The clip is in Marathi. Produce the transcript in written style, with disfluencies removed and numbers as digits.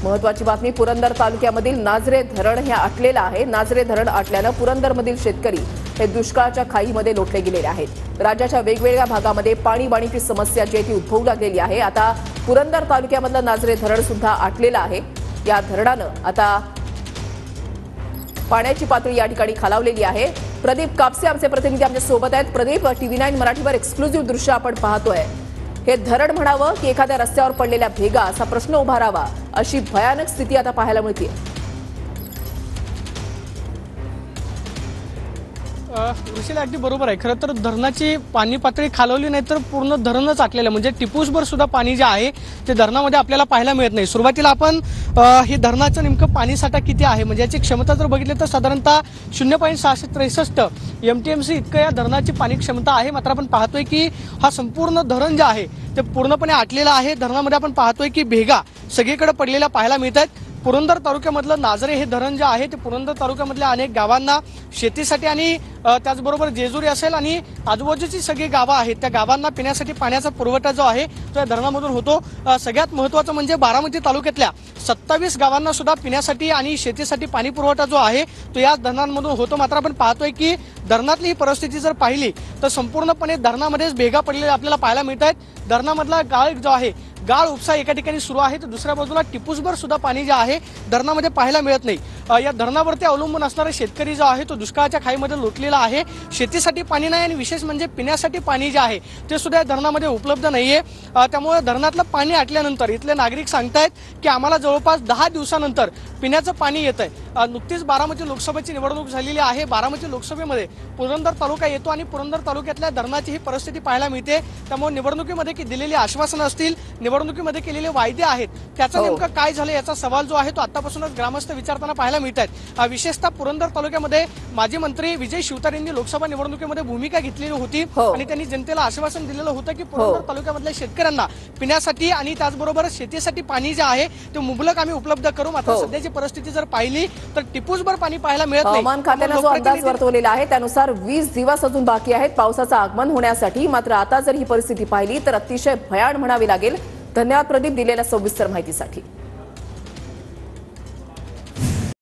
महत्वाची बातमी, पुरंदर तालुक्यामधील नाझरे धरण हे आटलेलं आहे। नाझरे धरण आटल्यानं पुरंदरमधील शेतकरी हे दुष्काळाच्या खाईमध्ये लोटले गेलेले आहेत। राज्याच्या वेगवेगळ्या भागामध्ये पाणीबाणीची समस्या जी आहे ती उद्भवू लागलेली आहे। आता पुरंदर तालुक्यामधलं नाझरे धरण सुद्धा आटलेलं आहे। या धरणानं आता पाण्याची पातळी या ठिकाणी खालावलेली आहे। प्रदीप कापसे आमचे प्रतिनिधी आमच्या सोबत आहेत। प्रदीप, TV9 मराठीवर एक्सक्लुझिव्ह दृश्य आपण पाहतोय। हे धरण म्हणावं की एखाद्या रस्त्यावर पडलेल्या भेगा असा प्रश्न उभा राहावा, अशी भयानक स्थिती आता पाहायला मिळते। ऋषीला अगदी बरोबर आहे। खरं तर धरणाची पाणी पातळी खालवली नाही तर पूर्ण धरणच आटलेलं, म्हणजे टिपूसभर सुद्धा पाणी जे आहे ते धरणामध्ये आपल्याला पाहायला मिळत नाही। सुरुवातीला आपण हे धरणाचं नेमकं पाणीसाठा किती आहे, म्हणजे याची क्षमता जर बघितली तर साधारणतः 0.663 MTMC इतकं या धरणाची पाणी क्षमता आहे। मात्र आपण पाहतोय की हा संपूर्ण धरण जे आहे ते पूर्णपणे आटलेलं आहे। धरणामध्ये आपण पाहतोय की भेगा सगळीकडे पडलेल्या पाहायला मिळत आहेत। पुरंदर तालुक्यामधलं नाझरे हे धरण जे आहे ते पुरंदर तालुक्यामधल्या अनेक गावांना शेतीसाठी आणि त्याचबरोबर जेजुरी असेल आणि आजूबाजूची सगळी गावं आहेत त्या गावांना पिण्यासाठी पाण्याचा पुरवठा जो आहे तो या धरणामधून होतो। सगळ्यात महत्त्वाचं म्हणजे बारामती तालुक्यातल्या 27 गावांना सुद्धा पिण्यासाठी आणि शेतीसाठी पाणी पुरवठा जो आहे तो या धरणांमधून होतो। मात्र आपण पाहतोय की धरणातली ही परिस्थिती जर पाहिली तर संपूर्णपणे धरणामध्येच भेगा पडलेल्या आपल्याला पाहायला मिळत आहेत। धरणामधला गाळ जो आहे, गाळ उपसा एका ठिकाणी सुरू आहे तर दुसऱ्या बाजूला टिपूसभर सुद्धा पाणी जे आहे धरणामध्ये पाहायला मिळत नाही। या धरणावरती अवलंबून असणारा शेतकरी जो आहे तो दुष्काळाच्या खाईमध्ये लोटलेला आहे। शेतीसाठी पाणी नाही आणि विशेष म्हणजे पिण्यासाठी पाणी जे आहे ते सुद्धा या धरणामध्ये उपलब्ध नाहीये। त्यामुळे धरणातलं पाणी आटल्यानंतर इथले नागरिक सांगतायत की आम्हाला जवळपास 10 दिवसानंतर पिण्याचं पाणी येतंय। नुकतीच बारामती लोकसभेची निवडणूक झालेली आहे। बारामती लोकसभेमध्ये पुरंदर तालुका येतो आणि पुरंदर तालुक्यातल्या धरणाची ही परिस्थिती पाहायला मिळते। त्यामुळे निवडणुकीमध्ये की दिलेली आश्वासनं असतील, निवडणुकीमध्ये केलेले वायदे आहेत त्याचं नेमकं काय झालं याचा सवाल जो आहे तो आतापासूनच ग्रामस्थ विचारताना पाहायला मिळत आहेत। विशेषतः पुरंदर तालुक्यामध्ये माजी मंत्री विजय शिवतारे यांनी लोकसभा निवडणुकीमध्ये भूमिका घेतलेली होती आणि त्यांनी जनतेला आश्वासन दिलेलं होतं की पुरंदर तालुक्यामधल्या शेतकऱ्यांना पिण्यासाठी आणि त्याचबरोबर शेतीसाठी पाणी जे आहे ते मुबलक आम्ही उपलब्ध करू। मात्र सध्याची परिस्थिती जर पाहिली तर टिपूसभर पाणी पाहायला मिळत नाही। हवामान खात्याने जो अंदाज वर्तवलेला आहे त्यानुसार 20 दिवस अजून बाकी आहेत पावसाचं आगमन होण्यासाठी। मात्र आता जर ही परिस्थिती पाहिली तर अतिशय भयान म्हणावी लागेल। धन्यवाद प्रदीप दिलेल्या सविस्तर माहितीसाठी।